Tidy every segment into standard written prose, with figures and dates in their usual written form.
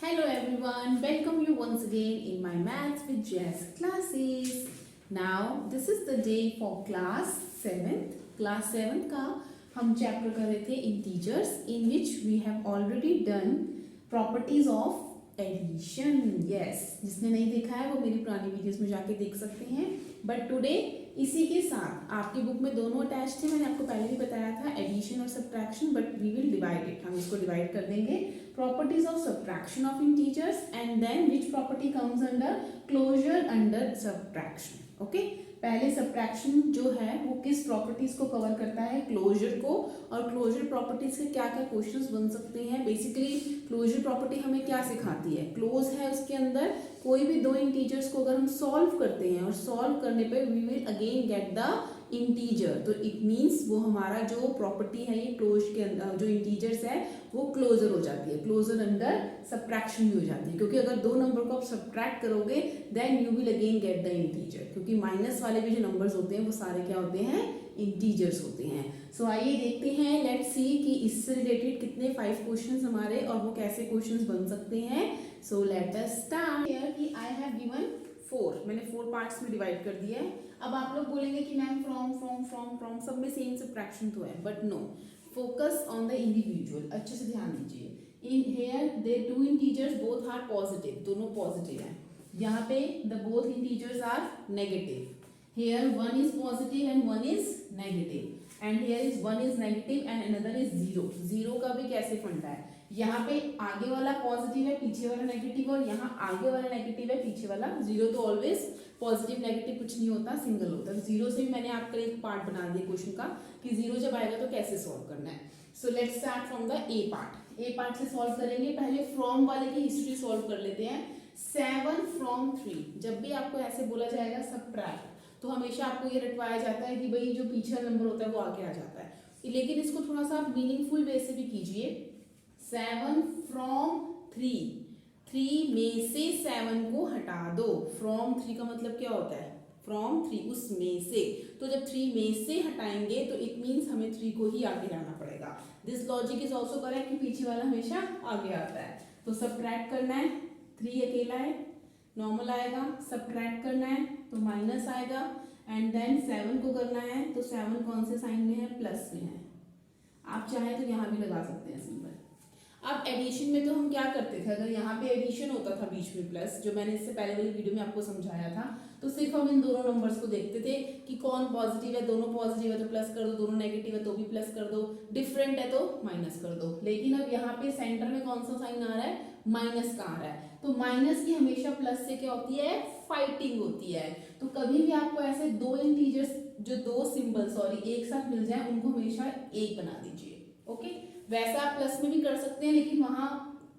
Hello everyone, welcome you once again in my Maths with Jess classes. Now this is the day for class 7th. Class 7th का हम chapter कर रहे थे integers in which we have already done properties of addition. Yes, जिसने नहीं देखा है वो मेरी पुरानी वीडियोस में जाके देख सकते हैं. बट टुडे इसी के साथ आपकी बुक में दोनों अटैच थे. मैंने आपको पहले भी बताया था एडिशन और subtraction, but we will divide it. हम इसको डिवाइड कर देंगे. Properties of subtraction of integers and then which property comes under closure under subtraction. Okay, पहले सब्ट्रैक्शन जो है वो किस प्रॉपर्टीज को कवर करता है? क्लोजर को. और क्लोजर प्रॉपर्टीज के क्या क्या क्वेश्चंस बन सकते हैं? बेसिकली क्लोजर प्रॉपर्टी हमें क्या सिखाती है? क्लोज है, उसके अंदर कोई भी दो इंटीजर्स को अगर हम सॉल्व करते हैं और सॉल्व करने पे we will again get the integer, तो इट मीन्स वो हमारा जो प्रॉपर्टी है ये क्लोज के अंदर जो इंटीजर्स है वो क्लोजर हो जाती है. क्लोजर अंडर सब्ट्रैक्शन भी हो जाती है, क्योंकि अगर दो नंबर को आप सब्ट्रैक्ट करोगे then you will again get the integer, क्योंकि माइनस वाले भी जो नंबर्स होते हैं वो सारे क्या होते हैं? इंटीजर्स होते हैं. सो आइए देखते हैं, लेट्स सी कि इससे रिलेटेड कितने 5 क्वेश्चंस हमारे और वो कैसे क्वेश्चंस बन सकते हैं. So let us start. Here कि आई हैव गिवन 4, मैंने 4 पार्ट्स में डिवाइड कर दिया है. अब आप लोग बोलेंगे कि मैम फ्रॉम सब में सेम सब्ट्रैक्शन तो है, but no, focus on the individual. अच्छे से ध्यान दीजिए. In here they two integers both are positive, दोनों पॉजिटिव हैं. यहाँ पे the both integers are negative. Here one is positive and one is negative, and here is one is negative and another is 0. 0 का भी कैसे फंडा है? यहाँ पे आगे वाला पॉजिटिव है, पीछे वाला नेगेटिव, और यहाँ आगे वाला नेगेटिव है, पीछे वाला 0. तो ऑलवेज पॉजिटिव नेगेटिव कुछ नहीं होता, सिंगल होता है. 0 से भी मैंने आपका एक पार्ट बना दिया क्वेश्चन का कि 0 जब आएगा तो कैसे सॉल्व करना है. So let's start from the A part. A part से सॉल्व करेंगे. पहले फ्रॉम वाले की हिस्ट्री सॉल्व कर लेते हैं. 7 from 3. जब भी आपको ऐसे बोला जाएगा सब्ट्रैक्ट, तो हमेशा आपको ये रटवाया जाता है कि भाई जो पीछे नंबर होता है वो आगे आ जाता है. लेकिन इसको थोड़ा सा मीनिंगफुल वे से भी कीजिए. 7 from 3, 3 में से 7 को हटा दो. फ्रॉम 3 का मतलब क्या होता है? फ्रॉम 3, उसमें से. तो जब 3 में से हटाएंगे तो इट मीन्स हमें 3 को ही आगे लाना पड़ेगा. This logic is also correct कि पीछे वाला हमेशा आगे आता है. तो सब्ट्रैक्ट करना है, 3 अकेला है, नॉर्मल आएगा. सब्ट्रैक्ट करना है तो माइनस आएगा, एंड देन 7 को करना है तो 7 कौन से साइन में है? प्लस में है. आप चाहें तो यहाँ भी लगा सकते हैं सिंबल. अब एडिशन में तो हम क्या करते थे? अगर यहाँ पे एडिशन होता था बीच में प्लस, जो मैंने इससे पहले वाली वीडियो में आपको समझाया था, तो सिर्फ हम इन दोनों नंबर्स को देखते थे कि कौन पॉजिटिव है. दोनों पॉजिटिव है तो प्लस कर दो, दोनों नेगेटिव है तो भी प्लस कर दो, डिफरेंट है तो माइनस कर दो. लेकिन अब यहाँ पे सेंटर में कौन सा साइन आ रहा है? माइनस का आ रहा है. तो माइनस की हमेशा प्लस से क्या होती है? फाइटिंग होती है. तो कभी भी आपको ऐसे दो इंटीजर्स जो दो सिंबल एक साथ मिल जाए उनको हमेशा एक बना दीजिए. ओके, वैसा आप प्लस में भी कर सकते हैं, लेकिन वहां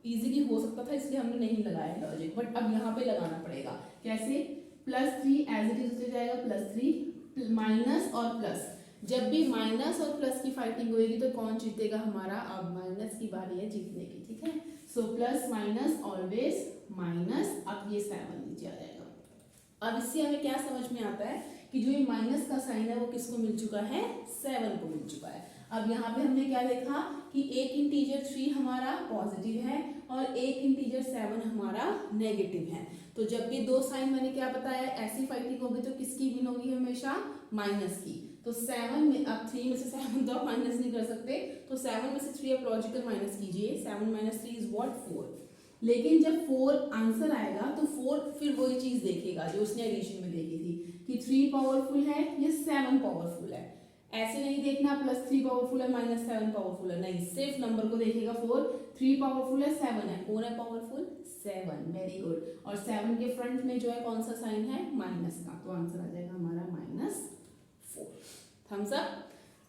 इजीली हो सकता था इसलिए हमने नहीं लगाया लॉजिक. बट अब यहाँ पे लगाना पड़ेगा. कैसे? +3 एज इट इज हो जाएगा +3, माइनस और प्लस. जब भी माइनस और प्लस की फाइटिंग होगी तो कौन जीतेगा हमारा? अब माइनस की बारी है जीतने की. ठीक है, so plus minus always minus. अब ये 7 नीचे आ जाएगा. अब इससे हमें क्या समझ में आता है कि जो ये माइनस का साइन है वो किसको मिल चुका है? 7 को मिल चुका है. अब यहाँ पे हमने क्या देखा कि एक इंटीजर 3 हमारा पॉजिटिव है और एक इंटीजर 7 हमारा नेगेटिव है. तो जब भी दो साइन मैंने क्या बताया ऐसी फाइटिंग होगी तो किसकी विन होगी? हमेशा माइनस की. तो 7 में अब 3 में से 7 तो आप माइनस नहीं कर सकते, तो 7 में से 3 आप लॉजिकल माइनस कीजिए. 7 - 3 इज व्हाट? 4. लेकिन जब 4 आंसर आएगा तो 4 फिर वही चीज देखेगा जो उसने एडिशन में देखी थी कि 3 पावरफुल है या 7 पावरफुल है. ऐसे नहीं देखना +3 पावरफुल है -7 पावरफुल है, नहीं, सिर्फ नंबर को देखेगा. 3 पावरफुल है, 7 है. कौन है पावरफुल? 7. Very good. और 7 के फ्रंट में जो है कौन सा साइन है? माइनस का. तो आंसर आ जाएगा हमारा -4. Thumbs up.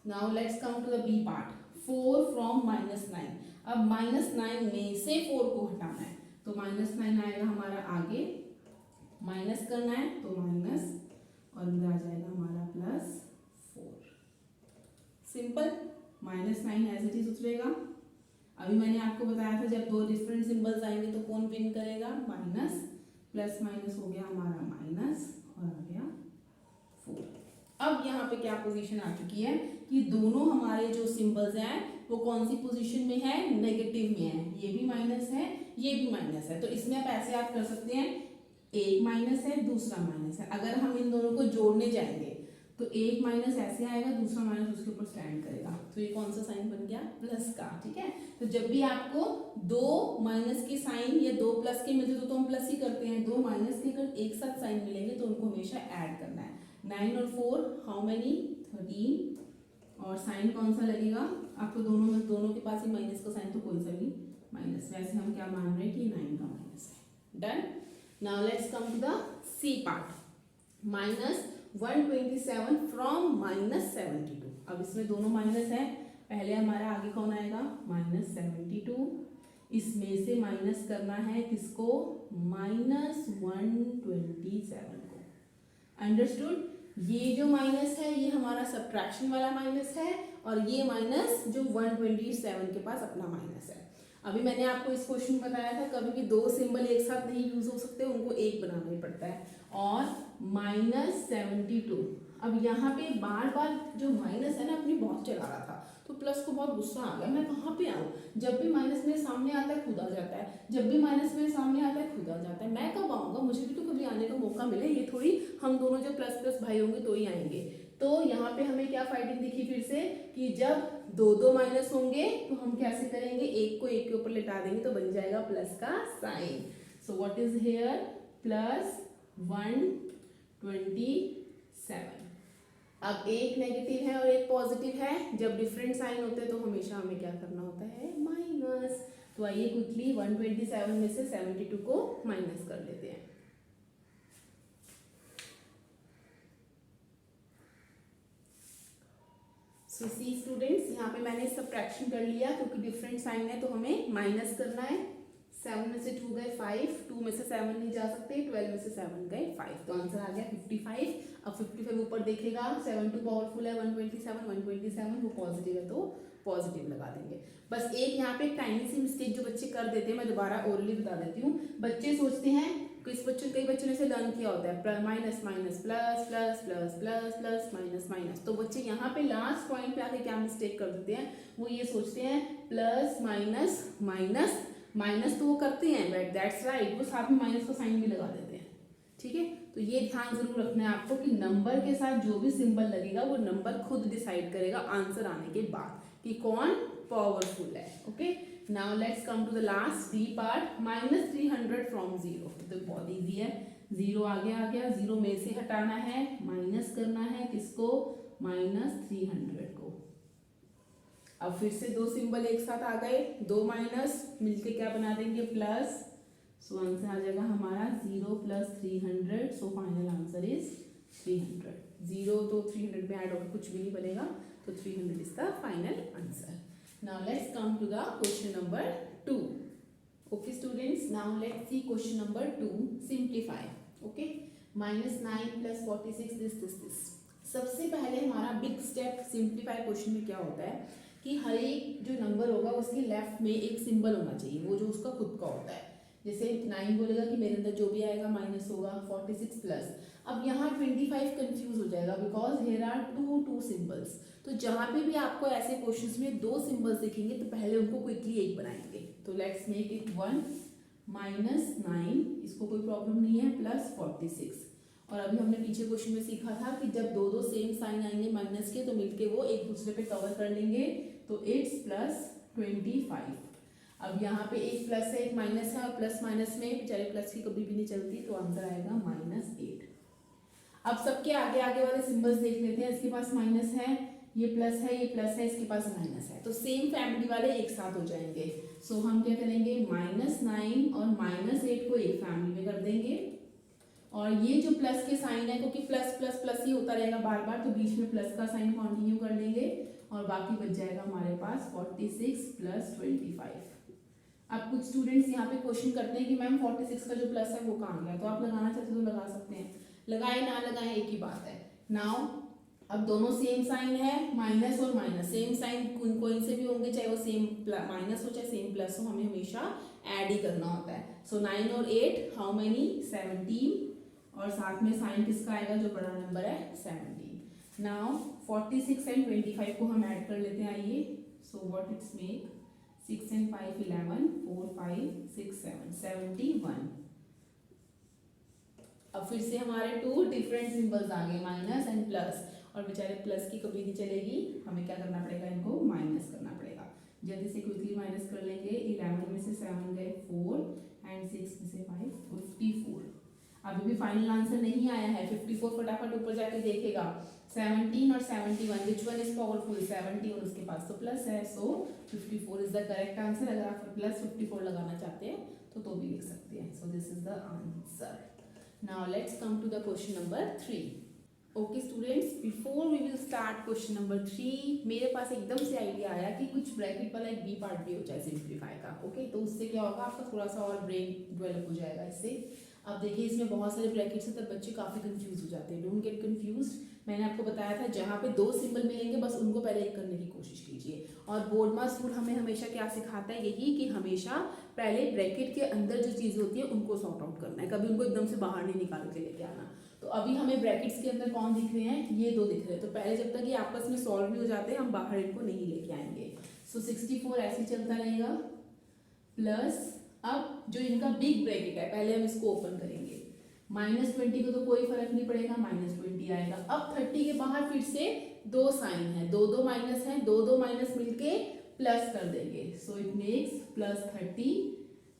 Now let's come to the B part. 4 from -9. अब -9 में से 4 को हटाना है तो -9 आएगा हमारा आगे, माइनस करना है तो माइनस, और अंदर आ जाएगा हमारा +4. सिंपल. -9 एज इट इज उतरेगा. अभी मैंने आपको बताया था जब दो डिफरेंट सिंबल्स आएंगे तो कौन विन करेगा? माइनस. प्लस माइनस हो गया हमारा माइनस और आ गया 4. अब यहाँ पे क्या पोजीशन आ चुकी है कि दोनों हमारे जो सिंबल्स हैं वो कौन सी पोजीशन में है, नेगेटिव में है। ये भी माइनस है, ये भी माइनस है। तो इसमें आप ऐसे आप कर सकते हैं, एक माइनस है, दूसरा माइनस है। अगर हम इन दोनों को जोड़ने जाएंगे तो एक माइनस ऐसे आएगा, दूसरा माइनस उसके ऊपर स्टैंड करेगा, तो ये कौन सा साइन बन गया, प्लस का। ठीक है, तो जब भी आपको दो माइनस के साइन या दो प्लस के मिलते तो हम प्लस ही करते हैं। दो माइनस के अगर एक साथ साइन मिलेंगे तो उनको हमेशा ऐड करना है। 9 और 4 हाउ मेनी, 13। और साइन कौन सा लगेगा आपको, दोनों के पास ही माइनस का साइन, तो कोई सा भी माइनस। वैसे हम क्या मान रहे हैं कि 9 का माइनस है। Done. Now let's come to the C part. -127 from -72। अब इसमें दोनों माइनस है, पहले हमारा आगे कौन आएगा, -72। इसमें से माइनस करना है किसको, -127 को। अंडरस्टूड। ये जो माइनस है ये हमारा सब्ट्रैक्शन वाला माइनस है, और ये माइनस जो 127 के पास अपना माइनस है। अभी मैंने आपको इस क्वेश्चन में बताया था कभी भी दो सिंबल एक साथ नहीं यूज हो सकते, उनको एक बनाना ही पड़ता है। और -72। अब यहाँ पे बार बार जो माइनस है ना अपनी बहुत चला रहा था, तो प्लस को बहुत गुस्सा आ गया, मैं कहाँ पे आऊँ, जब भी माइनस मेरे सामने आता है खुद आ जाता है, जब भी माइनस मेरे सामने आता है खुद आ जाता है, मैं कब आऊँगा, मुझे भी तो कभी आने का मौका मिले, ये थोड़ी हम दोनों जब प्लस प्लस भाई होंगे तो ही आएंगे। तो यहाँ पे हमें क्या फाइटिंग दिखी फिर से, कि जब दो दो माइनस होंगे तो हम कैसे करेंगे, एक को एक के ऊपर लिटा देंगे तो बन जाएगा प्लस का sign. So what is here, +127। अब एक नेगेटिव है और एक पॉजिटिव है, जब डिफरेंट साइन होते हैं तो हमेशा हमें क्या करना होता है, माइनस। तो आइए क्विकली 127 में से 72 को माइनस कर लेते हैं। सो सी स्टूडेंट्स, यहाँ पे मैंने सब्ट्रैक्शन कर लिया क्योंकि डिफरेंट साइन है तो हमें माइनस करना है। 7 में से 2 गए 5, 2 में से 7 नहीं जा सकते, 12 में से 7 गए 5, तो आंसर आ गया 55। अब 55 ऊपर देखेगा, 7 2 पावरफुल है, 127 वो पॉजिटिव है तो पॉजिटिव लगा देंगे। बस एक यहाँ पे टाइनी सी मिस्टेक जो बच्चे कर देते हैं, मैं दोबारा ओरली बता देती हूँ। बच्चे सोचते हैं, कई बच्चों ने इसे लर्न किया होता है, minus minus plus plus plus plus plus minus minus, तो बच्चे यहाँ पे लास्ट पॉइंट पे आके क्या मिस्टेक कर देते हैं, वो ये सोचते हैं प्लस माइनस माइनस माइनस, तो वो करते हैं, बट दैट्स राइट, वो साथ में माइनस का साइन भी लगा देते हैं। ठीक है, तो ये ध्यान जरूर रखना है आपको कि नंबर के साथ जो भी सिंबल लगेगा वो नंबर खुद डिसाइड करेगा आंसर आने के बाद कि कौन पावरफुल है। Okay, now let's come to the last D part. -300 from 0, तो बहुत ईजी है, 0 आगे आ गया, 0 में से हटाना है, माइनस करना है किसको, -300 को। अब फिर से दो सिंबल एक साथ आ गए, दो माइनस मिलके क्या बना देंगे, प्लस। सो आंसर आ जाएगा हमारा 0 + 300, सो फाइनल आंसर इज 300। 0 तो 300 में ऐड होकर कुछ भी नहीं बनेगा, तो 300 is the final answer. Now let's come to the question number 2। Okay students, now let's see question number 2, simplify. Okay, -9 + 46 दिस। सबसे पहले हमारा बिग स्टेप सिंप्लीफाई क्वेश्चन में क्या होता है कि हर एक जो नंबर होगा उसके लेफ्ट में एक सिंबल होना चाहिए, वो जो उसका खुद का होता है। जैसे 9 बोलेगा कि मेरे अंदर जो भी आएगा माइनस होगा, 46 प्लस। अब यहाँ 25 कंफ्यूज हो जाएगा because here are two symbols. तो जहाँ पे भी आपको ऐसे क्वेश्चंस में दो सिंबल्स दिखेंगे तो पहले उनको क्विकली एक बनाएंगे। तो लेट्स मेक इट 1 -9, इसको कोई प्रॉब्लम नहीं है, +46। और अभी हमने पीछे क्वेश्चन में सीखा था कि जब दो दो सेम साइन आएंगे माइनस के तो मिलके वो एक दूसरे पे कवर कर लेंगे, तो इट्स +25। अब यहाँ पे एक प्लस है एक माइनस है, और प्लस माइनस में बेचारे प्लस की कभी भी नहीं चलती, तो आंसर आएगा -8। अब सबके आगे आगे वाले सिंबल्स देख लेते हैं। इसके पास माइनस है, ये प्लस है, ये प्लस है, इसके पास माइनस है, तो सेम फैमिली वाले एक साथ हो जाएंगे। सो हम क्या करेंगे, -9 और -8 को एक फैमिली में कर देंगे, और ये जो प्लस के साइन है क्योंकि प्लस प्लस प्लस ही होता रहेगा बार बार, तो बीच में प्लस का साइन कंटिन्यू कर लेंगे, और बाकी बच जाएगा हमारे पास 46 + 25। अब कुछ स्टूडेंट्स यहाँ पे क्वेश्चन करते हैं कि मैम 46 का जो प्लस है वो कहाँ गया, तो आप लगाना चाहते हो तो लगा सकते हैं, लगाए ना लगाए एक ही बात है। नाउ अब दोनों सेम साइन है, माइनस और माइनस सेम साइन कोई से भी होंगे, चाहे वो सेम माइनस हो चाहे सेम प्लस हो, हमें हमेशा ऐड ही करना होता है। सो 9 और 8 हाउ मेनी, 17, और साथ में साइन किसका आएगा, जो बड़ा नंबर है 17। नाउ 46 एंड 25 को हम ऐड कर लेते हैं, आइए। So what it's make, 6 and 5 11, 4 5 6 7 71। अब फिर से हमारे टू डिफरेंट सिंबल्स आ गए, माइनस एंड प्लस, और बेचारे प्लस की कभी नहीं चलेगी, हमें क्या करना पड़ेगा, इनको माइनस करना पड़ेगा। जल्दी से क्विकली माइनस कर लेंगे। 11 में से 7 गए 4 एंड 6 में से 5 54। अभी भी फाइनल आंसर नहीं आया है। 54 फटाफट ऊपर जाके देखेगा। 17 और 71 विच वन इज पावरफुल, 70 और उसके पास तो प्लस है, सो 54 इज द करेक्ट आंसर। अगर आप प्लस 54 लगाना चाहते हैं तो भी लिख सकते हैं। So this is the answer. Now let's come to the question number 3। Okay students, before we will start question number 3, मेरे पास एकदम से आइडिया आया कि कुछ ब्रैकेट वाला एक बी पार्ट भी हो जाए सिंप्लीफाई का। ओके तो उससे क्या होगा, आपका थोड़ा सा और ब्रेन डेवलप हो जाएगा इससे। अब देखिए इसमें बहुत सारे ब्रैकेट्स हैं, तब बच्चे काफ़ी कंफ्यूज हो जाते हैं। Don't get confuse. मैंने आपको बताया था जहाँ पे दो सिंबल मिलेंगे बस उनको पहले एक करने की कोशिश कीजिए। और बोर्ड मास रूल हमें हमेशा क्या सिखाता है, यही कि हमेशा पहले ब्रैकेट के अंदर जो चीज़ होती है उनको सॉर्ट आउट करना है, कभी उनको एकदम से बाहर नहीं निकाल के लेके आना। तो अभी हमें ब्रैकेट्स के अंदर कौन दिख रहे हैं, ये दो दिख रहे हैं। तो पहले जब तक ये आपस में सॉल्व नहीं हो जाते हम बाहर इनको नहीं लेके आएंगे। सो 64 ऐसे चलता रहेगा, प्लस अब जो इनका बिग ब्रैकेट है पहले हम इसको ओपन करेंगे। -20 को तो कोई फर्क नहीं पड़ेगा, -20 आएगा। अब 30 के बाहर फिर से दो साइन है, दो माइनस है, दो माइनस मिलके प्लस कर देंगे। So it makes +30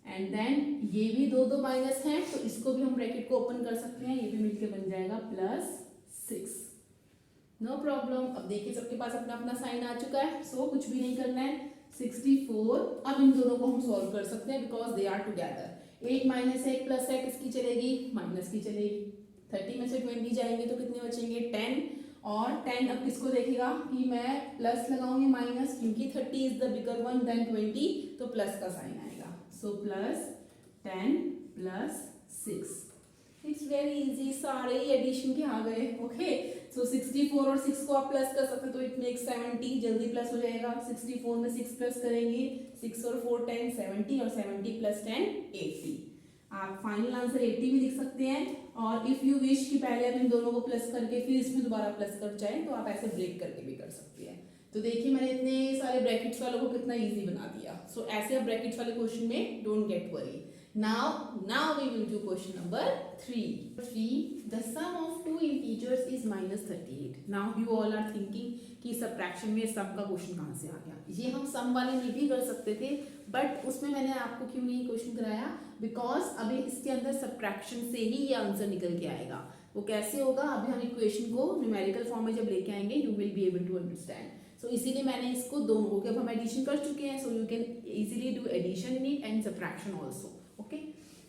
and then ये भी दो माइनस है तो इसको भी हम ब्रैकेट को ओपन कर सकते हैं, ये भी मिलके बन जाएगा +6। No problem. अब देखिए सबके पास अपना अपना साइन आ चुका है, सो कुछ भी नहीं करना है। 64, अब इन दोनों को हम सॉल्व कर सकते हैं because they are together. 8 minus 1 plus 1 किसकी चलेगी, माइनस की चलेगी। 30 में से 20 जाएंगे तो कितने बचेंगे, 10। और 10 अब किसको देखेगा कि मैं प्लस लगाऊंगी माइनस, क्योंकि 30 is the bigger one than 20, तो प्लस का साइन आएगा। सो +10 + 6। इट्स वेरी इजी, सारे ही एडिशन के आ गए। ओके सो 64 और 6 को आप प्लस कर सकते हैं तो इट मेक्स 70, जल्दी प्लस हो जाएगा। 64 में 6 प्लस करेंगे, 6 और 4 10 70, और 70 + 10 80। आप फाइनल आंसर 80 भी लिख सकते हैं, और इफ यू विश कि पहले आप इन दोनों को प्लस करके फिर इसमें दोबारा प्लस कर चाहें तो आप ऐसे ब्रेक करके भी कर सकते हैं। तो देखिए मैंने इतने सारे ब्रैकेट्स वालों को कितना इजी बना दिया। सो ऐसे आप ब्रैकेट्स वाले क्वेश्चन में don't get worry. Now we will do question number 3. 3. The sum of two integers is -38. Now you all are thinking कि subtraction में sum का क्वेश्चन कहाँ से आ गया। ये हम sum वाले में भी कर सकते थे, बट उसमें मैंने आपको क्यों नहीं क्वेश्चन कराया, बिकॉज अभी इसके अंदर subtraction से ही ये आंसर निकल के आएगा। वो कैसे होगा, अभी हम इक्वेशन को न्यूमेरिकल फॉर्म में जब लेके आएंगे you will be able to understand. So इसीलिए मैंने इसको दोनों को, अब हम एडिशन कर चुके हैं so you can easily do addition in it and subtraction also. Okay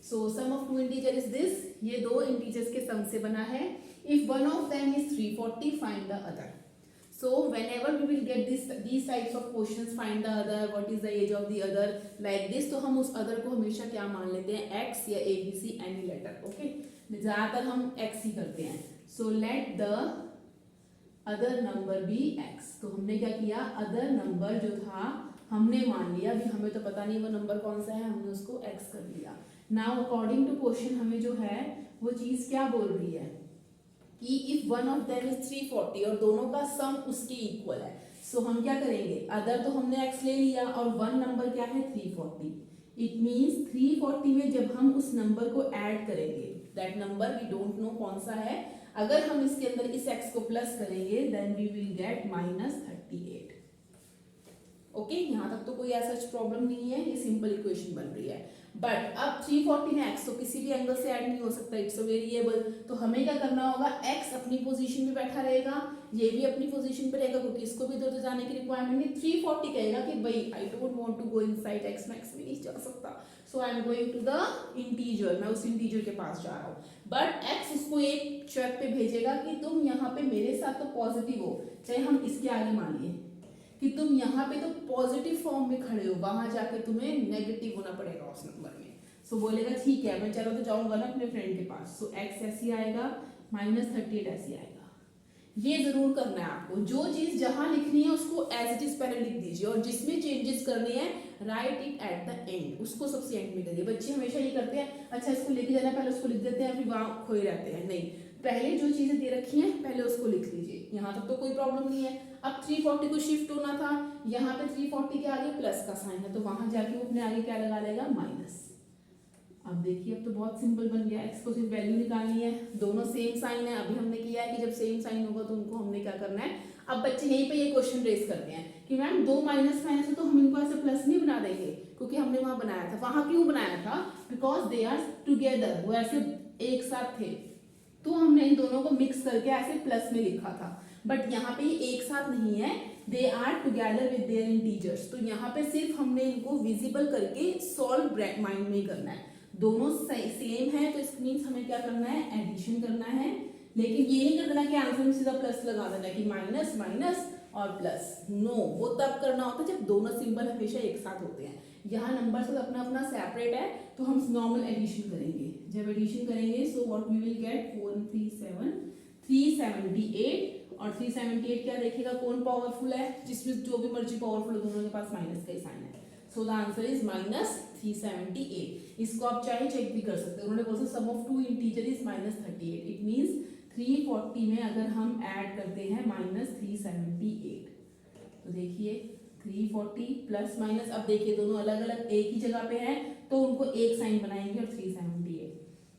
so sum of two integer is this, ये दो इंटीजर्स के सम से बना है। If one of them is 340 find the other. So whenever we will get these types of questions, find the other, what is the age of the other, like this, तो हम उस other को हमेशा क्या मान लेते हैं, x या ABC any letter। ओके ज्यादातर हम x ही करते हैं। So let the other number be x। तो हमने क्या किया, other number जो था हमने मान लिया, अभी हमें तो पता नहीं वो नंबर कौन सा है, हमने उसको x कर लिया। Now according to question हमें जो है वो चीज क्या बोल रही है कि if one of them is 340 और दोनों का सम उसके इक्वल है, सो हम क्या करेंगे, अदर तो हमने x ले लिया और वन नंबर क्या है 340। इट मींस 340 में जब हम उस नंबर को ऐड करेंगे, that number we don't know कौन सा है, अगर हम इसके अंदर इस x को प्लस करेंगे then we will get -38। Okay यहाँ तक तो कोई ऐसा प्रॉब्लम नहीं है, ये सिंपल इक्वेशन बन रही है। बट अब 340 में x तो किसी भी एंगल से ऐड नहीं हो सकता, इट्स अ वेरिएबल। तो हमें क्या करना होगा, x अपनी पोजीशन पे बैठा रहेगा, ये भी अपनी पोजीशन पे रहेगा, क्योंकि इसको भी इधर जाने की रिक्वायरमेंट नहीं। 340 कहेगा कि भाई I don't want to go inside x में नहीं जा सकता, so I am going to the integer, मैं उस इंटीजर के पास जा रहा हूँ। बट x उसको एक शर्त पे भेजेगा कि तुम यहाँ पे मेरे साथ तो पॉजिटिव हो, चाहे हम इसके आगे मानिए कि तुम यहाँ पे तो पॉजिटिव फॉर्म में खड़े हो, वहां जाके तुम्हें नेगेटिव होना पड़ेगा उस नंबर में। सो बोलेगा ठीक है मैं चलो तो जाऊंगा ना अपने फ्रेंड के पास। सो x ऐसी आएगा, -38 ऐसी आएगा। ये जरूर करना है आपको, जो चीज जहां लिखनी है उसको एज इट इज पहले लिख दीजिए, और जिसमें चेंजेस करने हैं right it at the end, उसको सबसे एंड में करिए। बच्चे हमेशा ये करते हैं, अच्छा इसको लेके जाना पहले उसको लिख देते हैं, फिर वहां खोए रहते हैं। नहीं, पहले जो चीजें दे रखी हैं पहले उसको लिख लीजिए, यहाँ तक तो कोई प्रॉब्लम नहीं है। अब 340 को शिफ्ट होना था, यहाँ पे 340 के आगे प्लस का साइन है तो वहां जाके वो अपने आगे क्या लगा लेगा, माइनस। अब देखिए अब तो बहुत सिंपल बन गया, एक्स को सिर्फ वैल्यू निकालनी है, दोनों सेम साइन है। अभी हमने किया है कि जब सेम साइन होगा तो उनको हमने क्या करना है, अब बच्चे यहीं पे ये क्वेश्चन रेज करते हैं कि मैम दो माइनस माइनस है तो हम इनको ऐसे प्लस नहीं बना देंगे, क्योंकि हमने वहां बनाया था। वहां क्यों बनाया था, बिकॉज दे आर टुगेदर, वो ऐसे एक साथ थे, तो हमने इन दोनों को मिक्स करके ऐसे प्लस में लिखा था। बट यहाँ पे ये एक साथ नहीं है, they are together with their integers, तो यहाँ पे सिर्फ हमने इनको विजिबल करके सॉल्व माइंड में ही करना है। दोनों सेम है तो इस मीन्स हमें क्या करना है, एडिशन करना है। लेकिन ये नहीं कर देना कि आंसर में सीधा प्लस लगा देना कि माइनस माइनस और प्लस, नो, वो तब करना होता है जब दोनों सिंबल हमेशा एक साथ होते हैं। यहाँ नंबर सब अपना अपना सेपरेट है तो हम नॉर्मल एडिशन करेंगे। जब एडिशन करेंगे so what we will get 4 and 3 7 378, और 378 क्या देखेगा कौन पावरफुल है, जिसमें जो भी मर्जी पावरफुल है दोनों के पास माइनस का ही साइन है। So the answer is minus 378। इसको आप चाहे चेक भी कर सकते हैं, उन्होंने बोला sum of two integer is minus 38, it means 340 में अगर हम ऐड करते हैं माइनस 378, तो देखिए 340 प्लस माइनस, अब देखिए दोनों अलग अलग एक ही जगह पे हैं तो उनको एक साइन बनाएंगे और 378,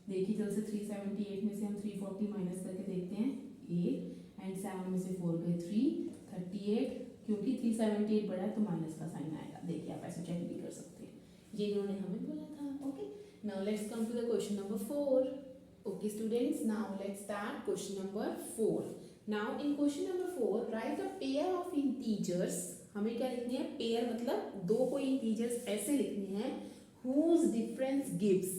देखिए जल्द से 378 में से हम 340 माइनस करके देखते हैं 8 एंड 7 में से 4 गए 338, क्योंकि 378 बड़ा है तो माइनस का साइन आएगा। देखिए आप ऐसे चेक भी कर सकते हैं, ये इन्होंने हमें बोला था। Okay, now let's come to the question number 4। Okay students, now let's start question number 4. Now in question number 4 write a pair of integers, हमें क्या लिखनी है, पेयर मतलब दो कोई इंटीजर्स ऐसे लिखने हैं whose difference gives,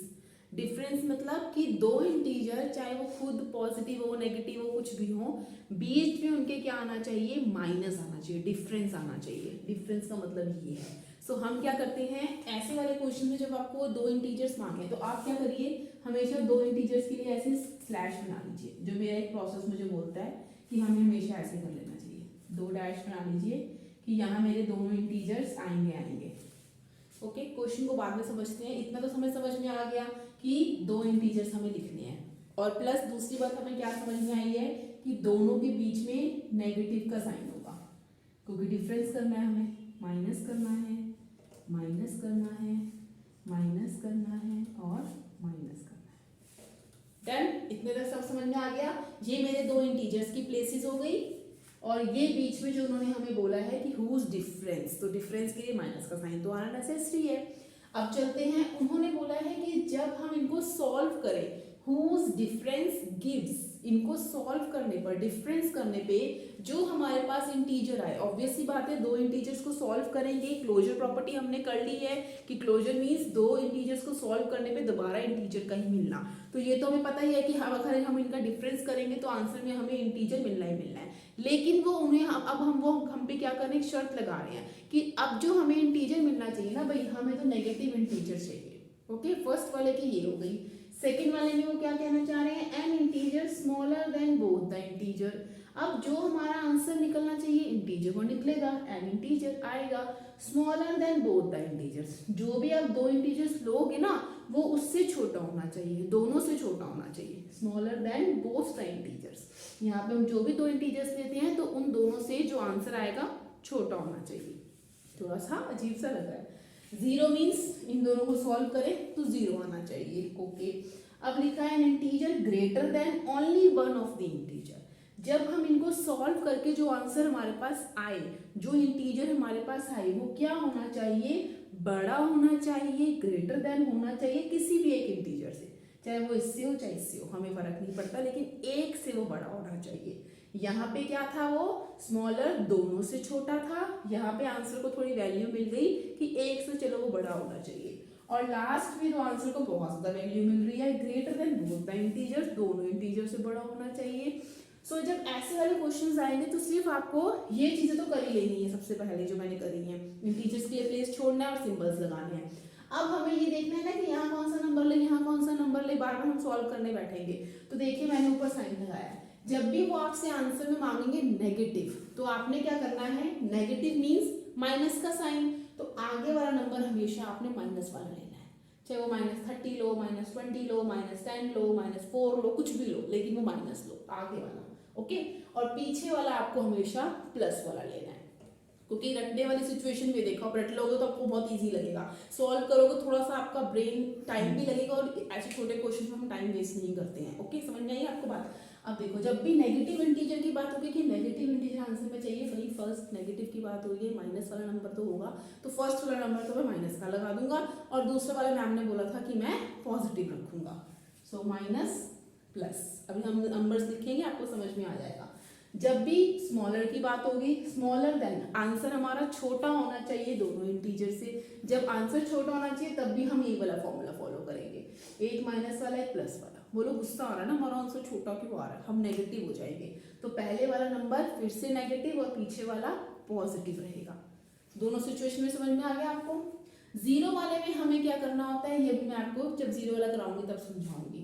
डिफरेंस मतलब कि दो इंटीजर चाहे वो खुद पॉजिटिव हो नेगेटिव हो कुछ भी हो, बीच में उनके क्या आना चाहिए, माइनस आना चाहिए, डिफरेंस आना चाहिए। डिफरेंस का मतलब ये है। सो हम क्या करते हैं ऐसे वाले क्वेश्चन में, जब आपको दो इंटीजर्स मांगे तो आप क्या करिए, हमेशा दो इंटीजर्स के लिए ऐसे स्लैश बना लीजिए। जो मेरा एक प्रोसेस मुझे बोलता है कि हमें हमेशा ऐसे कर लेना चाहिए, दो डैश बना लीजिए कि यहाँ मेरे दोनों इंटीजर्स आएंगे। ओके, क्वेश्चन को बाद में समझते हैं। इतना तो समझ में आ गया कि दो इंटीजर्स हमें लिखने हैं, और प्लस दूसरी बात हमें क्या समझ में आई है कि दोनों के बीच में नेगेटिव का साइन होगा, क्योंकि डिफरेंस करना है हमें, माइनस करना है, माइनस करना है, माइनस करना है और माइनस करना है। डन, इतने तक सब समझ में आ गया। ये मेरे दो इंटीजर्स की प्लेसेस हो गई, और ये बीच में जो उन्होंने हमें बोला है कि हुज डिफरेंस, तो डिफरेंस के लिए माइनस का साइन तो आना नेसेसरी है। अब चलते हैं, उन्होंने बोला है कि जब हम इनको सॉल्व करें, हुज डिफरेंस गिव्स, इनको सॉल्व करने पर, डिफरेंस करने पे जो हमारे पास इंटीजर आए, ऑब्वियस सी बात है दो इंटीजर्स को सॉल्व करेंगे, क्लोजर प्रॉपर्टी हमने कर ली है कि क्लोजर मीन्स दो इंटीजर्स को सॉल्व करने पे दोबारा इंटीजर का ही मिलना। तो ये तो हमें पता ही है कि अगर हम इनका डिफरेंस करेंगे तो आंसर में हमें इंटीजर मिलना ही मिलना है। लेकिन वो उन्हें अब हम पे क्या करने की शर्त लगा रहे हैं कि अब जो हमें इंटीजर मिलना चाहिए ना भाई, हमें तो नेगेटिव इंटीजर चाहिए। ओके, फर्स्ट वाले की ये हो गई। सेकंड वाले में वो क्या कहना चाह रहे हैं, N integer smaller than both the integer. अब जो हमारा आंसर निकलना चाहिए इंटीजर वो निकलेगा, एन इंटीजर आएगा smaller than both the integers. जो भी आप दो इंटीजर्स लोगे ना वो उससे छोटा होना चाहिए, दोनों से छोटा होना चाहिए, smaller than both the integers. यहाँ पे हम जो भी दो इंटीजर्स लेते हैं तो उन दोनों से जो आंसर आएगा छोटा होना चाहिए। थोड़ा सा अजीब सा लग रहा है, जीरो मीन्स इन दोनों को सॉल्व करें तो जीरो आना चाहिए। ओके, अब लिखा है N integer greater than only one of the integer. जब हम इनको सॉल्व करके जो आंसर हमारे पास आए, जो इंटीजर हमारे पास आए वो क्या होना चाहिए, बड़ा होना चाहिए, ग्रेटर देन होना चाहिए किसी भी एक इंटीजर से, चाहे वो इससे हो चाहे इससे हो, हमें फर्क नहीं पड़ता, लेकिन एक से वो बड़ा होना चाहिए। यहाँ पे क्या था, वो स्मॉलर दोनों से छोटा था, यहाँ पे आंसर को थोड़ी वैल्यू मिल गई कि एक से चलो वो बड़ा होना चाहिए, और लास्ट में तो आंसर को बहुत ज्यादा वैल्यू मिल रही है, greater than both the integers, दोनों इंटीजर से बड़ा होना चाहिए। सो जब ऐसे वाले क्वेश्चंस आएंगे तो सिर्फ आपको ये चीजें तो कर ही लेनी है, सबसे पहले जो मैंने करी है, इंटीजर्स के लिए प्लेस छोड़ना है और सिंबल्स लगाने हैं। अब हमें ये देखना है ना कि यहाँ कौन सा नंबर ले, यहाँ कौन सा नंबर ले, बार बार हम सॉल्व करने बैठेंगे। तो देखिए मैंने ऊपर साइन लगाया, जब भी वो आपसे आंसर में मांगेंगे नेगेटिव तो आपने क्या करना है, नेगेटिव मीन्स माइनस का साइन, तो आगे वाला नंबर हमेशा आपने माइनस वाला लेना है, चाहे वो -30 लो, -20 लो, -10 लो, -4 लो, कुछ भी लो, लेकिन वो माइनस लो आगे वाला, ओके। और पीछे वाला आपको हमेशा प्लस वाला लेना है, क्योंकि रटने वाली सिचुएशन में देखो, आप रट लोगे तो आपको बहुत इजी लगेगा, सॉल्व करोगे थोड़ा सा आपका ब्रेन टाइम भी लगेगा, और ऐसे छोटे क्वेश्चन में हम टाइम वेस्ट नहीं करते हैं, ओके। समझ में आई आपको बात। अब देखो, जब भी नेगेटिव इंटीजर की बात होगी कि नेगेटिव इंटीजर आंसर में चाहिए, वही फर्स्ट नेगेटिव की बात हो रही है, माइनस वाला नंबर तो होगा, तो फर्स्ट वाला नंबर तो मैं माइनस का लगा दूंगा, और दूसरे वाले मैम ने बोला था कि मैं पॉजिटिव रखूंगा, सो माइनस प्लस। अभी हम नंबर्स लिखेंगे, आपको समझ में आ जाएगा। जब भी स्मॉलर की बात होगी, स्मॉलर देन आंसर हमारा छोटा होना चाहिए दोनों इंटीजर से। जब आंसर छोटा होना चाहिए तब भी हम ये वाला फॉर्मूला फॉलो करेंगे, एक माइनस वाला एक प्लस वाला। बोलो गुस्सा आ रहा है ना, हमारा आंसर छोटा क्यों आ रहा है, हम नेगेटिव हो जाएंगे, तो पहले वाला नंबर फिर से नेगेटिव और पीछे वाला पॉजिटिव रहेगा। दोनों सिचुएशन में समझ में आ गया आपको। जीरो वाले में हमें क्या करना होता है, ये भी मैं आपको जब जीरो वाला कराऊंगी तब समझाऊंगी।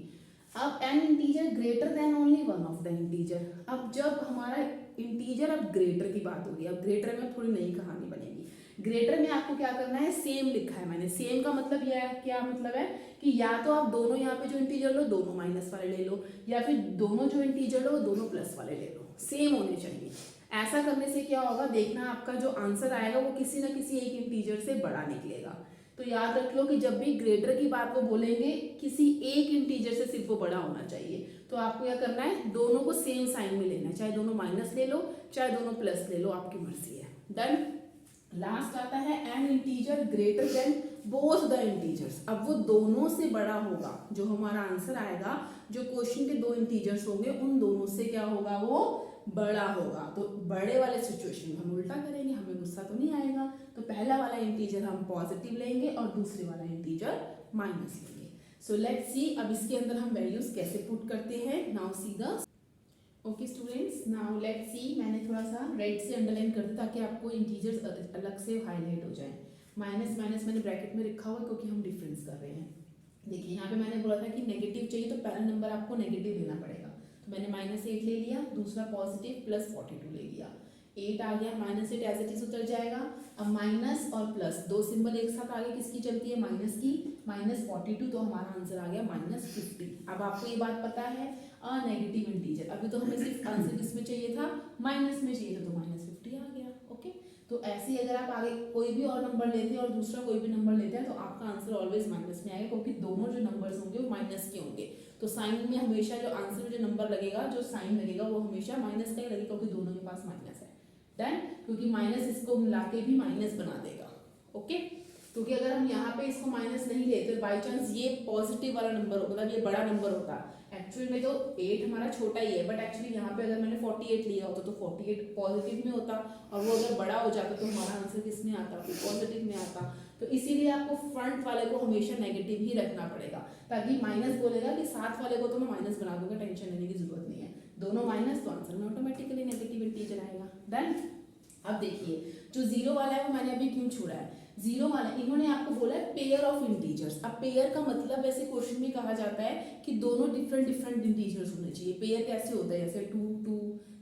अब N integer greater than only one of the integer. अब जब हमारा इंटीजर अब ग्रेटर की बात होगी, अब ग्रेटर में थोड़ी नई कहानी बनेगी। ग्रेटर में आपको क्या करना है, सेम लिखा है मैंने, सेम का मतलब यह है, क्या मतलब है कि या तो आप दोनों यहाँ पे जो इंटीजर लो दोनों माइनस वाले ले लो, या फिर दोनों जो इंटीजर लो दोनों प्लस वाले ले लो, सेम होने चाहिए। ऐसा करने से क्या होगा, देखना आपका जो आंसर आएगा वो किसी ना किसी एक इंटीजर से बड़ा निकलेगा। तो याद रख लो कि जब भी ग्रेटर की बात वो बोलेंगे, किसी एक इंटीजर से सिर्फ वो बड़ा होना चाहिए। तो आपको क्या करना है, दोनों को सेम साइन में लेना है, चाहे दोनों माइनस ले लो चाहे दोनों प्लस ले लो, आपकी मर्जी है। डन। लास्ट आता है N integer greater than both the integers. अब वो दोनों से बड़ा होगा, जो हमारा आंसर आएगा, जो क्वेश्चन के दो इंटीजर्स होंगे उन दोनों से क्या होगा, वो बड़ा होगा। तो बड़े वाले सिचुएशन में हम उल्टा करेंगे, हमें गुस्सा तो नहीं आएगा, तो पहला वाला इंटीजर हम पॉजिटिव लेंगे और दूसरे वाला इंटीजर माइनस लेंगे। सो लेट्स सी अब इसके अंदर हम वैल्यूज कैसे पुट करते हैं। Now see the okay students, now let's सी, मैंने थोड़ा सा रेड से अंडरलाइन कर दिया ताकि आपको इंटीजर्स अलग से हाईलाइट हो जाए। माइनस माइनस मैंने ब्रैकेट में रखा हुआ क्योंकि हम डिफरेंस कर रहे हैं। देखिए यहाँ पे मैंने बोला था कि नेगेटिव चाहिए तो पहला नंबर आपको नेगेटिव लेना पड़ेगा, तो मैंने -8 ले लिया, दूसरा पॉजिटिव +42 ले लिया, 8 आ गया, -8 एज इट इज उतर जाएगा। अब माइनस और प्लस दो सिंबल एक साथ आगे किसकी चलती है, माइनस की, -42, तो हमारा आंसर आ गया -50। अब आपको ये बात पता है, नेगेटिव इंटीजर, अभी तो हमें सिर्फ आंसर किसमें चाहिए था, माइनस में चाहिए था, तो -50 आ गया, ओके। तो ऐसे ही अगर आप आगे कोई भी और नंबर लेते हैं और दूसरा कोई भी नंबर लेते हैं तो आपका आंसर ऑलवेज माइनस में आएगा, क्योंकि दोनों जो नंबर्स होंगे वो माइनस के होंगे। तो साइन में हमेशा जो आंसर में जो नंबर लगेगा, जो साइन लगेगा वो हमेशा माइनस का ही लगेगा, क्योंकि दोनों के पास माइनस है। डन, क्योंकि माइनस इसको मिला के भी माइनस बना देगा, ओके। क्योंकि अगर हम यहाँ पे इसको माइनस नहीं लेते, बाई चांस ये पॉजिटिव वाला नंबर होता, मतलब ये बड़ा नंबर होता, एक्चुअल में तो 8 हमारा छोटा ही है, बट एक्चुअली यहाँ पे अगर मैंने 48 लिया होता तो 48 पॉजिटिव में होता, और वो अगर बड़ा हो जाता तो हमारा आंसर किस में आता, पॉजिटिव में आता। तो इसीलिए आपको फ्रंट वाले को हमेशा नेगेटिव ही रखना पड़ेगा, ताकि माइनस बोलेगा कि साथ वाले को तो मैं माइनस बना दूंगा, टेंशन लेने की जरूरत नहीं है, दोनों माइनस तो आंसर में ऑटोमेटिकली नेगेटिव इंटीजर आएगा। डन। अब देखिए जो जीरो वाला है वो मैंने अभी क्यों छोड़ा है, जीरो वाला इन्होंने आपको बोला है पेयर ऑफ इंटीजर्स। अब पेयर का मतलब वैसे क्वेश्चन में कहा जाता है कि दोनों डिफरेंट डिफरेंट इंटीजर्स होने चाहिए। पेयर कैसे होता है, जैसे 2 2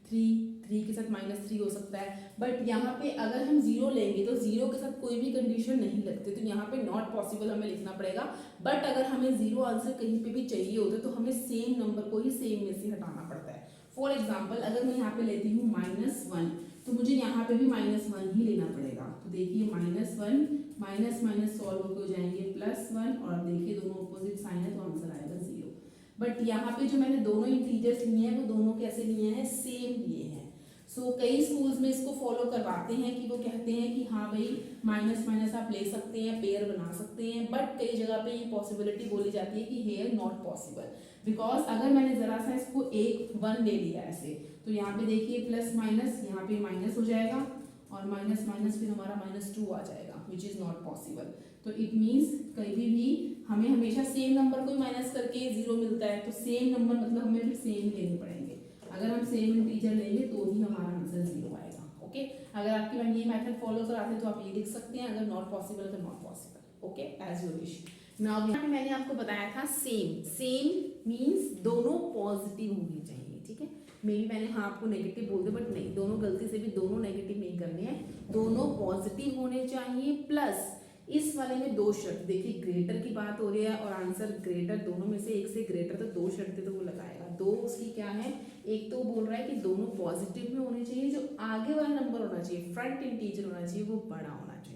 3 के साथ -3 हो सकता है, बट यहाँ पे अगर हम जीरो लेंगे तो जीरो के साथ कोई भी कंडीशन नहीं लगती, तो यहाँ पे नॉट पॉसिबल हमें लिखना पड़ेगा। बट अगर हमें जीरो आंसर कहीं पे भी चाहिए होता है तो हमें सेम नंबर को ही सेम में से हटाना पड़ता है। फॉर एग्जाम्पल अगर मैं यहाँ पे लेती हूँ -1, तो मुझे यहाँ पे भी -1 ही लेना पड़ेगा। तो देखिए -1 माइनस माइनस सॉल्व हो जाएंगे +1, और देखिए दोनों अपोजिट साइन है तो आंसर आएगा 0। बट यहाँ पे जो मैंने दोनों इंटीजर्स लिए हैं वो दोनों कैसे लिए हैं, सेम लिए हैं। सो कई स्कूल्स में इसको फॉलो करवाते हैं कि वो कहते हैं कि हाँ भाई माइनस माइनस आप ले सकते हैं, पेयर बना सकते हैं, बट कई जगह पे ये पॉसिबिलिटी बोली जाती है कि हेयर नॉट पॉसिबल, बिकॉज अगर मैंने जरा सा इसको 1 ले लिया ऐसे, तो यहाँ पे देखिए प्लस माइनस यहाँ पे माइनस हो जाएगा, और माइनस माइनस फिर हमारा -2 आ जाएगा, विच इज नॉट पॉसिबल। तो इट मीन्स कहीं भी हमें हमेशा सेम नंबर को माइनस करके 0 मिलता है, तो सेम नंबर मतलब हमें फिर सेम लेने पड़ेंगे। अगर हम सेम इंटीजर लेंगे तो ही हमारा आंसर 0 आएगा, ओके। अगर आपकी मैंने ये मेथड फॉलो कराते हैं तो आप ये लिख सकते हैं, अगर नॉट पॉसिबल तो not possible, okay, as your wish. Now मैंने आपको बताया था सेम मीन्स दोनों पॉजिटिव होनी चाहिए, ठीक है। मे भी मैंने हाँ आपको नेगेटिव बोल दिया, बट नहीं, दोनों गलती से भी दोनों नेगेटिव नहीं करने हैं, दोनों पॉजिटिव होने चाहिए, प्लस इस वाले में दो शर्त, देखिए ग्रेटर की बात हो रही है और आंसर ग्रेटर, दोनों में से एक से ग्रेटर, तो दो शर्तें तो वो लगाएगा। दो उसकी क्या है, एक तो बोल रहा है कि दोनों पॉजिटिव में होने चाहिए, जो आगे वाला नंबर होना चाहिए फ्रंट इंटीजर होना चाहिए वो बड़ा होना चाहिए।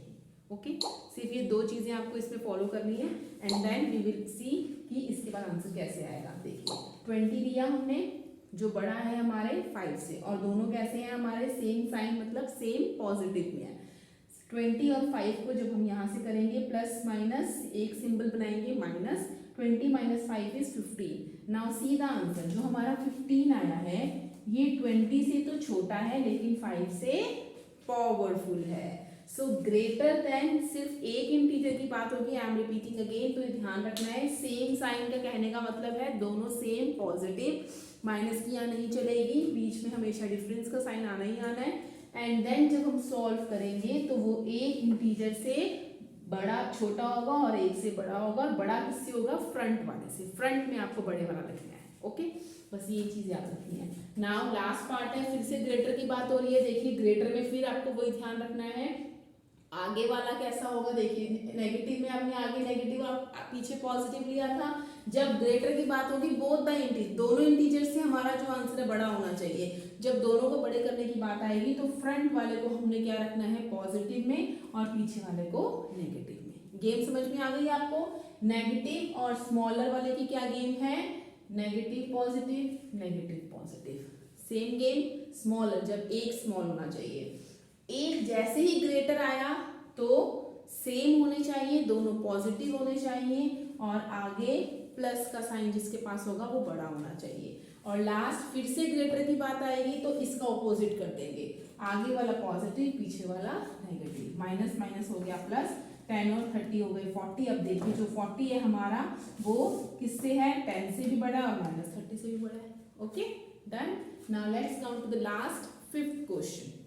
ओके, सिर्फ ये दो चीजें आपको इसमें फॉलो करनी है and then we will see कि इसके बाद आंसर कैसे आएगा। देखिए 20 दिया हमने, जो बड़ा है हमारे 5 से, और दोनों कैसे हैं हमारे, सेम साइन, मतलब सेम पॉजिटिव में है। 20 और 5 को जब हम यहाँ से करेंगे प्लस माइनस, एक सिंबल बनाएंगे minus, 20 minus 5 is 15। Now see the answer, जो हमारा 15 आया है ये 20 से तो छोटा है लेकिन 5 से पावरफुल है। सो ग्रेटर देन, सिर्फ एक इंटीजर की बात होगी, आई एम रिपीटिंग अगेन, तो ये ध्यान रखना है। सेम साइन का कहने का मतलब है दोनों सेम पॉजिटिव, माइनस की यहाँ नहीं चलेगी, बीच में हमेशा डिफरेंस का साइन आना ही आना है। एंड देन जब हम सॉल्व करेंगे तो वो एक इंटीजर से बड़ा छोटा होगा और एक से बड़ा होगा, और बड़ा किससे होगा, फ्रंट वाले से, फ्रंट में आपको बड़े वाला लिखना है। ओके, बस ये चीज याद रखनी है। नाउ लास्ट पार्ट है, फिर से ग्रेटर की बात हो रही है। देखिए ग्रेटर में फिर आपको वही ध्यान रखना है, आगे वाला कैसा होगा। देखिए नेगेटिव में आपने आगे नेगेटिव और पीछे पॉजिटिव लिया था, जब ग्रेटर की बात होगी बोथ द इंटीजर, दोनों इंटीजर से हमारा जो आंसर है बड़ा होना चाहिए। जब दोनों को बड़े करने की बात आएगी तो फ्रंट वाले को हमने क्या रखना है, पॉजिटिव में, और पीछे वाले को नेगेटिव में। गेम समझ में आ गई आपको। नेगेटिव और स्मॉलर वाले की क्या गेम है, negative positive negative positive, same game. Smaller जब एक स्मॉल होना चाहिए, एक जैसे ही ग्रेटर आया तो सेम होने चाहिए, दोनों पॉजिटिव होने चाहिए, और आगे प्लस का साइन जिसके पास होगा वो बड़ा होना चाहिए। और लास्ट फिर से ग्रेटर की बात आएगी तो इसका ऑपोजिट कर देंगे, आगे वाला पॉजिटिव पीछे वाला नेगेटिव, माइनस माइनस हो गया प्लस, 10 और 30 हो गए 40। अब देखिए जो 40 है हमारा वो किससे है, 10 से भी बड़ा और माइनस 30 से भी बड़ा है। Okay done. Now let's come to the last 5th question.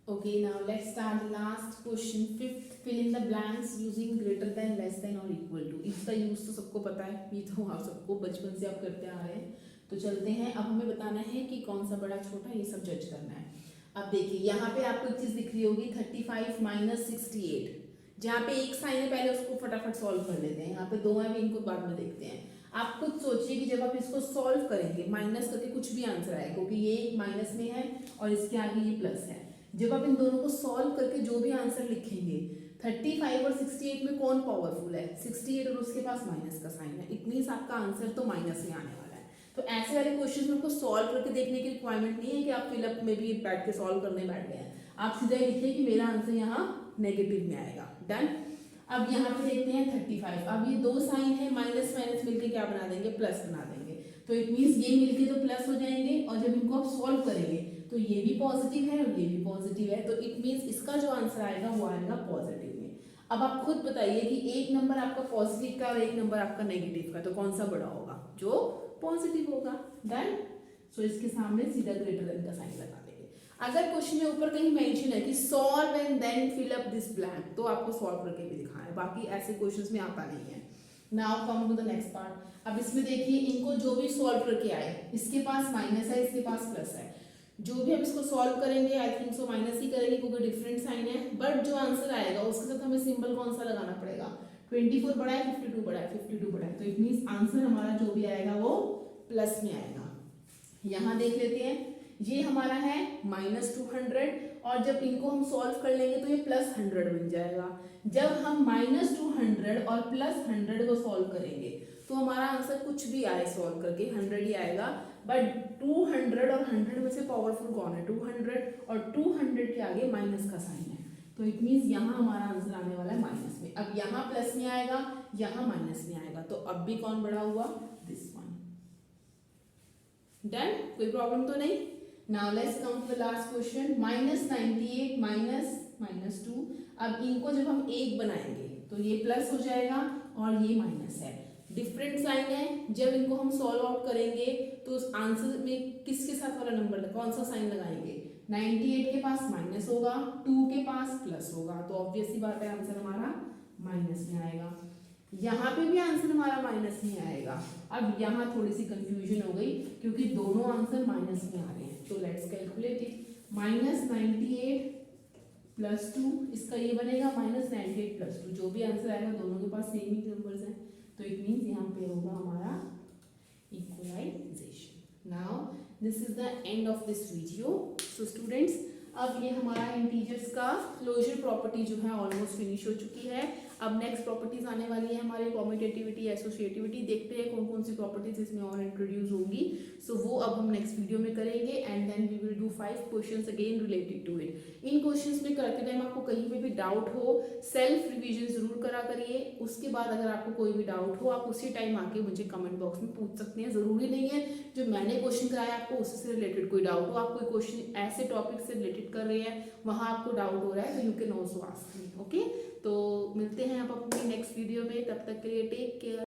Okay, now let's start the last question, 5th. Fill in the blanks using greater than, less than और equal to। इसका यूज तो सबको पता है, ये तो आप सबको बचपन से आप करते आ रहे हैं। तो चलते हैं, अब हमें बताना है कि कौन सा बड़ा छोटा, ये सब जज करना है। अब देखिए यहाँ पे आपको एक चीज दिख रही होगी 35 माइनस 68, जहाँ पे एक साइन है पहले उसको फटाफट सॉल्व कर लेते हैं, यहाँ पे दो है भी, इनको बाद में देखते हैं। आप खुद सोचिए कि जब आप इसको सॉल्व करेंगे माइनस करके कुछ भी आंसर आएगा, क्योंकि ये एक माइनस में है और इसके आगे ये प्लस है। जब आप इन दोनों को सॉल्व करके जो भी आंसर लिखेंगे, 35 और 68 में कौन पावरफुल है, 68 और उसके पास माइनस का साइन है, इट मींस आपका आंसर तो माइनस में आने वाला है। तो ऐसे वाले क्वेश्चन में आपको सॉल्व करके देखने की रिक्वायरमेंट नहीं है कि आप फिलअप में भी बैठ के सॉल्व करने बैठ गए हैं, आप सीधा लिखिए कि मेरा आंसर यहाँ नेगेटिव में आएगा। डन। अब यहाँ पे देखते हैं 35, अब ये दो साइन है, माइनस माइनस मिलके क्या बना देंगे, प्लस बना देंगे, तो इट मींस ये मिलके तो प्लस हो जाएंगे, और जब इनको आप सॉल्व करेंगे तो ये भी पॉजिटिव है और ये भी पॉजिटिव है, तो इट मींस इसका जो आंसर आएगा वो आएगा पॉजिटिव में। अब आप खुद बताइए कि एक नंबर आपका पॉजिटिव का और एक नंबर आपका नेगेटिव का, तो कौन सा बड़ा होगा, जो पॉजिटिव होगा। डन। सो इसके सामने सीधा ग्रेटर देन का साइन लगा देंगे। अगर क्वेश्चन में ऊपर कहीं मेंशन है कि solve and then fill up this blank, तो आपको सॉल्व करके भी दिखाना है, बाकी ऐसे क्वेश्चंस में आता नहीं है। Now come to the next part. अब इसमें देखिए इनको जो भी सॉल्व करके आए, इसके पास माइनस है इसके पास प्लस है, जो भी हम इसको सॉल्व करेंगे आई थिंक सो माइनस ही करेंगे क्योंकि डिफरेंट साइन है, बट जो आंसर आएगा उसके साथ हमें सिंबल कौन सा लगाना पड़ेगा, 24 बड़ा है 52 बड़ा है 52 बड़ा है, तो इट मींस आंसर हमारा जो भी आएगा वो प्लस में आएगा। यहाँ देख लेते हैं, ये हमारा है -200, और जब इनको हम सॉल्व कर लेंगे तो ये +100 बन जाएगा। जब हम -200 और +100 को सॉल्व करेंगे तो हमारा आंसर कुछ भी आए सॉल्व करके 100 ही आएगा, बट 200 और 100 में से पावरफुल कौन है, 200, और 200 के आगे माइनस का साइन है, तो इट मींस यहाँ हमारा आंसर आने वाला है माइनस में। अब यहाँ प्लस में आएगा, यहाँ माइनस में आएगा, तो अब भी कौन बड़ा हुआ, दिस वन। डन, कोई प्रॉब्लम तो नहीं। Now let's come to the last question, -98 -2। अब इनको जब हम एक बनाएंगे तो ये प्लस हो जाएगा और ये माइनस है, डिफरेंट साइन है, जब इनको हम सॉल्व आउट करेंगे तो उस आंसर में किसके साथ वाला नंबर, कौन सा साइन लगाएंगे, 98 के पास माइनस होगा, 2 के पास प्लस होगा, तो ऑब्वियस सी बात है आंसर हमारा माइनस में आएगा। यहाँ पे भी आंसर हमारा माइनस में आएगा। अब यहाँ थोड़ी सी कंफ्यूजन हो गई क्योंकि दोनों आंसर माइनस में आ रहे हैं, तो लेट्स कैलकुलेट इट। -98 +2, इसका ये बनेगा -98 +2, जो भी आंसर आएगा दोनों के पास सेम ही नंबर्स हैं, तो इट मीन्स यहाँ पे होगा हमारा equalisation. Now this is the end of this video. So students, अब ये हमारा इंटीजर्स का क्लोजर प्रॉपर्टी जो है ऑलमोस्ट फिनिश हो चुकी है। अब नेक्स्ट प्रॉपर्टीज आने वाली है हमारे कॉम्यूटेटिविटी, एसोसिएटिविटी, देखते हैं कौन कौन सी प्रॉपर्टीज इसमें और इंट्रोड्यूस होंगी। सो वो अब हम नेक्स्ट वीडियो में करेंगे and then we will do 5 questions again related to it. इन क्वेश्चंस में करते टाइम आपको कहीं पे भी डाउट हो, सेल्फ रिवीजन जरूर करा करिए। उसके बाद अगर आपको कोई भी डाउट हो, आप उसी टाइम आके मुझे कमेंट बॉक्स में पूछ सकते हैं। जरूरी नहीं है जो मैंने क्वेश्चन कराया आपको उससे रिलेटेड कोई डाउट हो, आप कोई क्वेश्चन ऐसे टॉपिक से रिलेटेड कर रहे हैं, वहां आपको डाउट हो रहा है, तो you can also ask me. Okay, तो मिलते हैं आप अपनी नेक्स्ट वीडियो में, तब तक के लिए टेक केयर।